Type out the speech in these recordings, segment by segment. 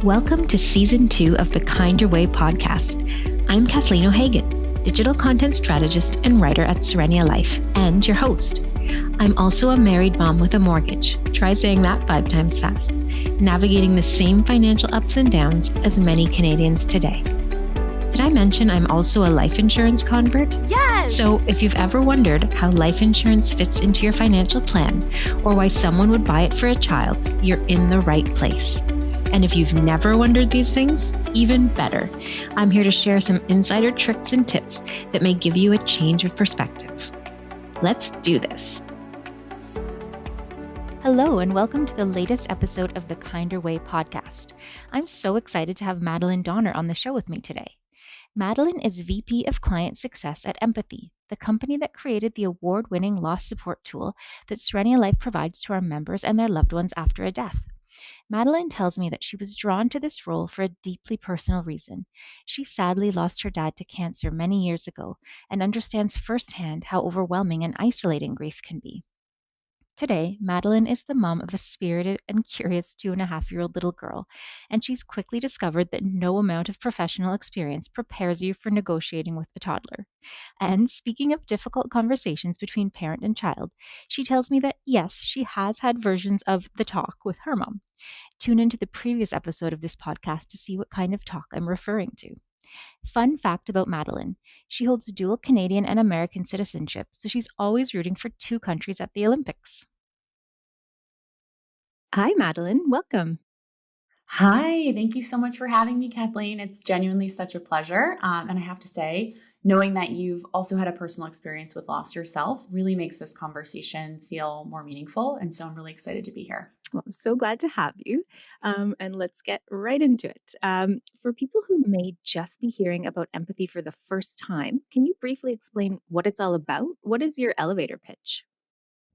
Welcome to Season 2 of the Kind Your Way podcast. I'm Kathleen O'Hagan, digital content strategist and writer at Serenia Life, and your host. I'm also a married mom with a mortgage, try saying that 5 times fast, navigating the same financial ups and downs as many Canadians today. Did I mention I'm also a life insurance convert? Yes! So if you've ever wondered how life insurance fits into your financial plan, or why someone would buy it for a child, you're in the right place. And if you've never wondered these things, even better. I'm here to share some insider tricks and tips that may give you a change of perspective. Let's do this. Hello, and welcome to the latest episode of the Kind Your Way podcast. I'm so excited to have Madeleine Donner on the show with me today. Madeleine is VP of Client Success at Empathy, the company that created the award-winning loss support tool that Serenia Life provides to our members and their loved ones after a death. Madeleine tells me that she was drawn to this role for a deeply personal reason. She sadly lost her dad to cancer many years ago and understands firsthand how overwhelming and isolating grief can be. Today, Madeleine is the mom of a spirited and curious 2.5-year-old little girl, and she's quickly discovered that no amount of professional experience prepares you for negotiating with a toddler. And speaking of difficult conversations between parent and child, she tells me that yes, she has had versions of the talk with her mom. Tune into the previous episode of this podcast to see what kind of talk I'm referring to. Fun fact about Madeleine, she holds dual Canadian and American citizenship, so she's always rooting for 2 countries at the Olympics. Hi, Madeleine. Welcome. Hi, thank you so much for having me, Kathleen. It's genuinely such a pleasure. And I have to say, knowing that you've also had a personal experience with loss yourself really makes this conversation feel more meaningful. And so I'm really excited to be here. Well, I'm so glad to have you. And let's get right into it. For people who may just be hearing about empathy for the first time, can you briefly explain what it's all about? What is your elevator pitch?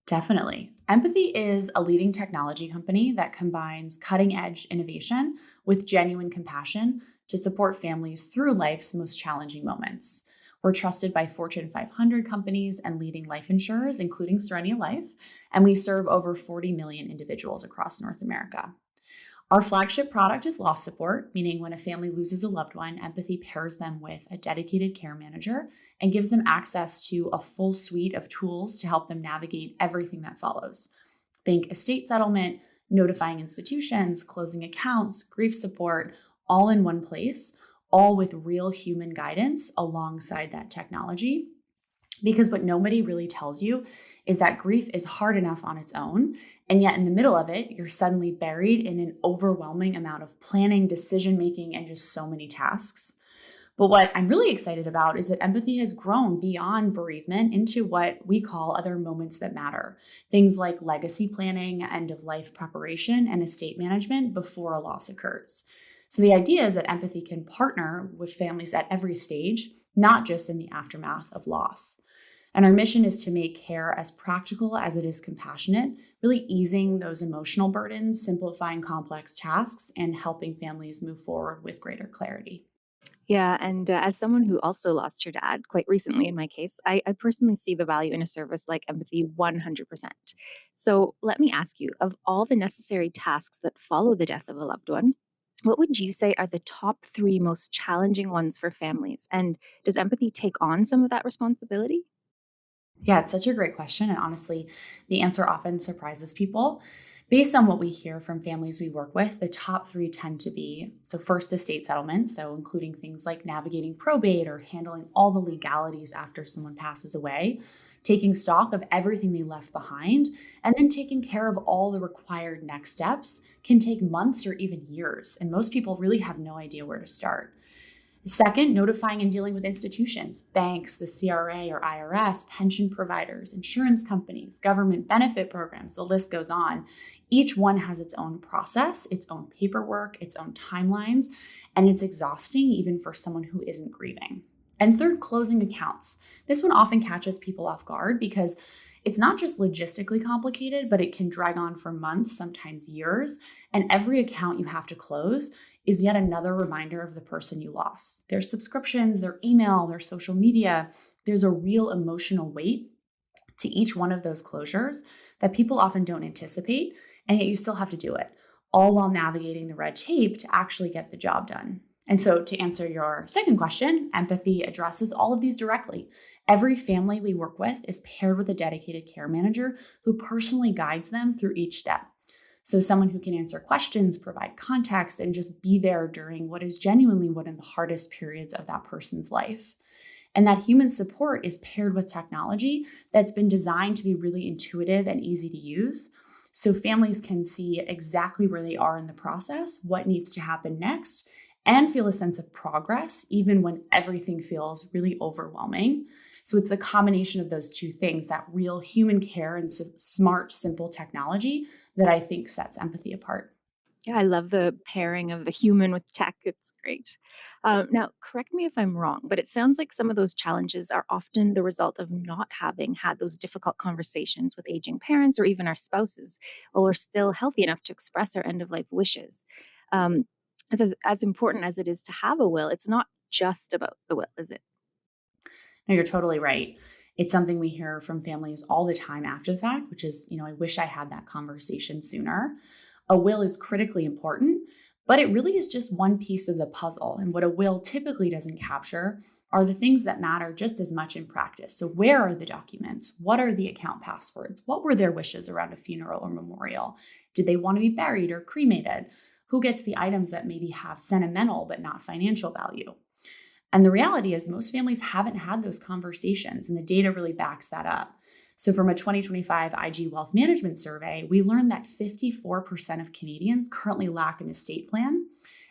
Definitely. Empathy is a leading technology company that combines cutting-edge innovation with genuine compassion to support families through life's most challenging moments. We're trusted by Fortune 500 companies and leading life insurers, including Serenia Life, and we serve over 40 million individuals across North America. Our flagship product is loss support, meaning when a family loses a loved one, Empathy pairs them with a dedicated care manager and gives them access to a full suite of tools to help them navigate everything that follows. Think estate settlement, notifying institutions, closing accounts, grief support, all in one place, all with real human guidance alongside that technology. Because what nobody really tells you is that grief is hard enough on its own, and yet in the middle of it, you're suddenly buried in an overwhelming amount of planning, decision-making, and just so many tasks. But what I'm really excited about is that Empathy has grown beyond bereavement into what we call other moments that matter. Things like legacy planning, end-of-life preparation, and estate management before a loss occurs. So the idea is that Empathy can partner with families at every stage, not just in the aftermath of loss. And our mission is to make care as practical as it is compassionate, really easing those emotional burdens, simplifying complex tasks, and helping families move forward with greater clarity. Yeah, and as someone who also lost her dad quite recently in my case, I personally see the value in a service like Empathy 100%. So let me ask you, of all the necessary tasks that follow the death of a loved one, what would you say are the top 3 most challenging ones for families? And does Empathy take on some of that responsibility? Yeah, it's such a great question. And honestly, the answer often surprises people. Based on what we hear from families we work with, the top 3 tend to be, so first, estate settlement, so including things like navigating probate or handling all the legalities after someone passes away, taking stock of everything they left behind, and then taking care of all the required next steps can take months or even years. And most people really have no idea where to start. Second, notifying and dealing with institutions, banks, the CRA or IRS, pension providers, insurance companies, government benefit programs, the list goes on. Each one has its own process, its own paperwork, its own timelines, and it's exhausting even for someone who isn't grieving. And third, closing accounts. This one often catches people off guard because it's not just logistically complicated, but it can drag on for months, sometimes years, and every account you have to close is yet another reminder of the person you lost. Their subscriptions, their email, their social media, there's a real emotional weight to each one of those closures that people often don't anticipate, and yet you still have to do it. all while navigating the red tape to actually get the job done. And so, to answer your second question, empathy addresses all of these directly. Every family we work with is paired with a dedicated care manager who personally guides them through each step. So, someone who can answer questions, provide context, and just be there during what is genuinely one of the hardest periods of that person's life. And that human support is paired with technology that's been designed to be really intuitive and easy to use. So families can see exactly where they are in the process, what needs to happen next, and feel a sense of progress, even when everything feels really overwhelming. So it's the combination of those two things, that real human care and smart, simple technology, that I think sets empathy apart. Yeah, I love the pairing of the human with tech. It's great. Now, correct me if I'm wrong, but it sounds like some of those challenges are often the result of not having had those difficult conversations with aging parents or even our spouses, while we're still healthy enough to express our end of life wishes. Um, as important as it is to have a will, it's not just about the will, is it? No, you're totally right. It's something we hear from families all the time after the fact, which is, I wish I had that conversation sooner. A will is critically important, but it really is just one piece of the puzzle. And what a will typically doesn't capture are the things that matter just as much in practice. So, where are the documents? What are the account passwords? What were their wishes around a funeral or memorial? Did they want to be buried or cremated? Who gets the items that maybe have sentimental but not financial value? And the reality is, most families haven't had those conversations, and the data really backs that up. So, from a 2025 IG Wealth Management survey, we learned that 54% of Canadians currently lack an estate plan,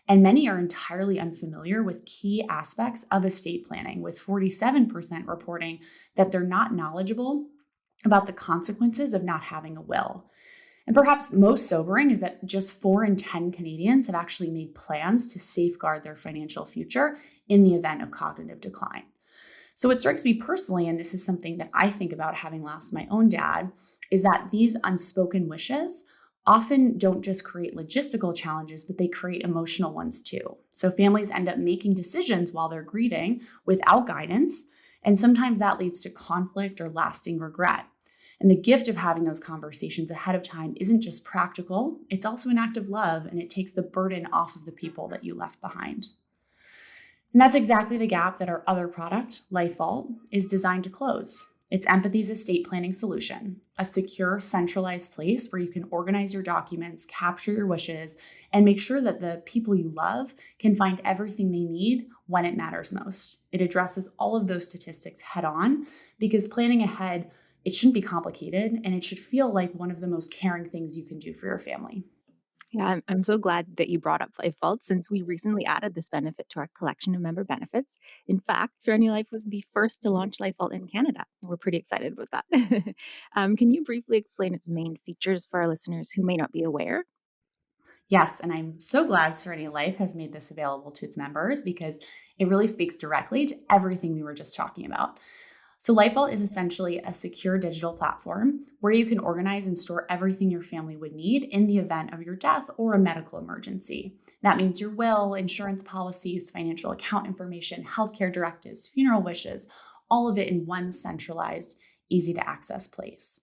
and many are entirely unfamiliar with key aspects of estate planning, with 47% reporting that they're not knowledgeable about the consequences of not having a will. And perhaps most sobering is that just 4 in 10 Canadians have actually made plans to safeguard their financial future in the event of cognitive decline. So, what strikes me personally, and this is something that I think about having lost my own dad, is that these unspoken wishes often don't just create logistical challenges, but they create emotional ones too. So, families end up making decisions while they're grieving without guidance, and sometimes that leads to conflict or lasting regret. And the gift of having those conversations ahead of time isn't just practical, it's also an act of love, and it takes the burden off of the people that you left behind. And that's exactly the gap that our other product, Life Vault, is designed to close. It's Empathy's estate planning solution, a secure, centralized place where you can organize your documents, capture your wishes, and make sure that the people you love can find everything they need when it matters most. It addresses all of those statistics head on, because planning ahead, it shouldn't be complicated, and it should feel like one of the most caring things you can do for your family. Yeah, I'm so glad that you brought up Life Vault since we recently added this benefit to our collection of member benefits. In fact, Serenity Life was the first to launch Life Vault in Canada. We're pretty excited about that. Can you briefly explain its main features for our listeners who may not be aware? Yes, and I'm so glad Serenity Life has made this available to its members, because it really speaks directly to everything we were just talking about. So, LifeVault is essentially a secure digital platform where you can organize and store everything your family would need in the event of your death or a medical emergency. That means your will, insurance policies, financial account information, healthcare directives, funeral wishes, all of it in one centralized, easy to access place.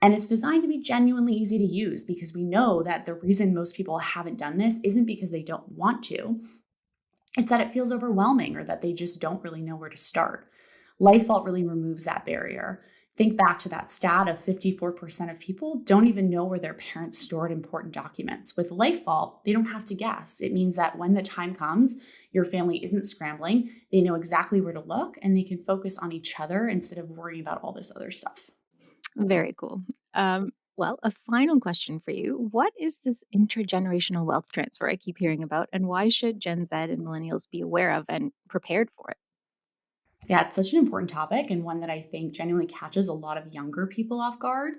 And it's designed to be genuinely easy to use, because we know that the reason most people haven't done this isn't because they don't want to, it's that it feels overwhelming or that they just don't really know where to start. LifeVault really removes that barrier. Think back to that stat of 54% of people don't even know where their parents stored important documents. With LifeVault, they don't have to guess. It means that when the time comes, your family isn't scrambling. They know exactly where to look, and they can focus on each other instead of worrying about all this other stuff. Very cool. Well, a final question for you. What is this intergenerational wealth transfer I keep hearing about, and why should Gen Z and millennials be aware of and prepared for it? Yeah, it's such an important topic, and one that I think genuinely catches a lot of younger people off guard.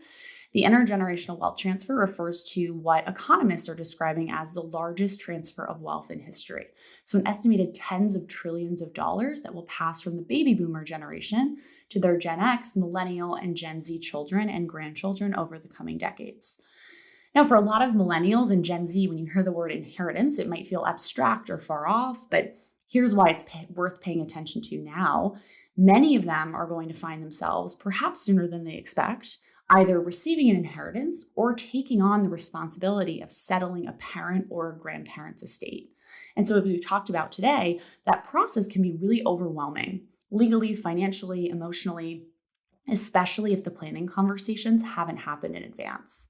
The intergenerational wealth transfer refers to what economists are describing as the largest transfer of wealth in history. So, an estimated tens of trillions of dollars that will pass from the baby boomer generation to their Gen X, millennial, and Gen Z children and grandchildren over the coming decades. Now, for a lot of millennials and Gen Z, when you hear the word inheritance, it might feel abstract or far off, but here's why it's worth paying attention to now. Many of them are going to find themselves, perhaps sooner than they expect, either receiving an inheritance or taking on the responsibility of settling a parent or a grandparent's estate. And so, as we talked about today, that process can be really overwhelming, legally, financially, emotionally, especially if the planning conversations haven't happened in advance.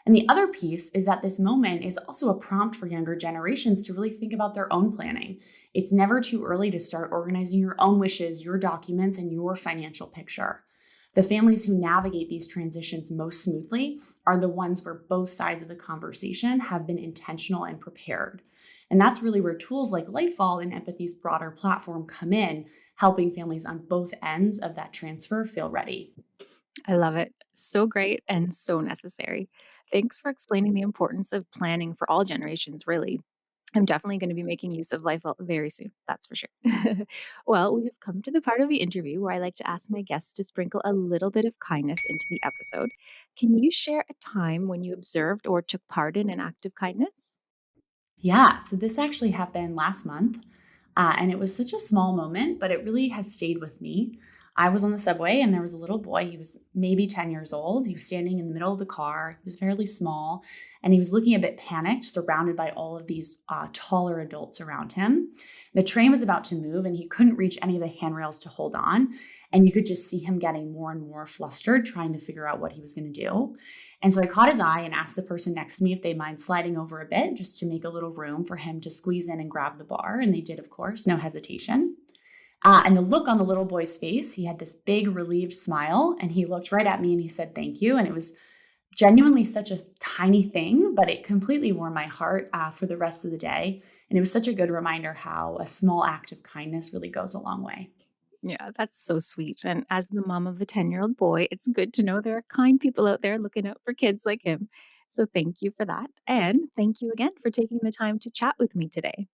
And the other piece is that this moment is also a prompt for younger generations to really think about their own planning. It's never too early to start organizing your own wishes, your documents, and your financial picture. The families who navigate these transitions most smoothly are the ones where both sides of the conversation have been intentional and prepared. And that's really where tools like Lightfall and Empathy's broader platform come in, helping families on both ends of that transfer feel ready. I love it. So great and so necessary. Thanks for explaining the importance of planning for all generations, really. I'm definitely going to be making use of Life very soon. That's for sure. Well, we've come to the part of the interview where I like to ask my guests to sprinkle a little bit of kindness into the episode. Can you share a time when you observed or took part in an act of kindness? Yeah, so this actually happened last month. And it was such a small moment, but it really has stayed with me. I was on the subway and there was a little boy. He was maybe 10 years old. He was standing in the middle of the car. He was fairly small and he was looking a bit panicked, surrounded by all of these taller adults around him. The train was about to move and he couldn't reach any of the handrails to hold on. And you could just see him getting more and more flustered, trying to figure out what he was going to do. And so I caught his eye and asked the person next to me if they mind sliding over a bit just to make a little room for him to squeeze in and grab the bar. And they did, of course, no hesitation. And the look on the little boy's face, he had this big relieved smile and he looked right at me and he said, "Thank you." And it was genuinely such a tiny thing, but it completely warmed my heart for the rest of the day. And it was such a good reminder how a small act of kindness really goes a long way. Yeah, that's so sweet. And as the mom of a 10-year-old boy, it's good to know there are kind people out there looking out for kids like him. So thank you for that. And thank you again for taking the time to chat with me today.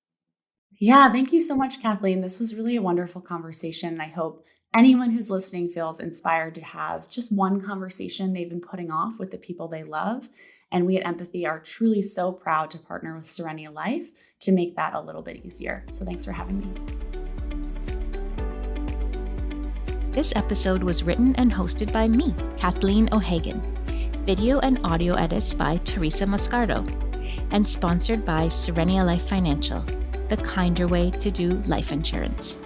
Yeah, thank you so much, Kathleen. This was really a wonderful conversation. I hope anyone who's listening feels inspired to have just one conversation they've been putting off with the people they love. And we at Empathy are truly so proud to partner with Serenia Life to make that a little bit easier. So thanks for having me. This episode was written and hosted by me, Kathleen O'Hagan. Video and audio edits by Teresa Moscardo. And sponsored by Serenia Life Financial, the kinder way to do life insurance.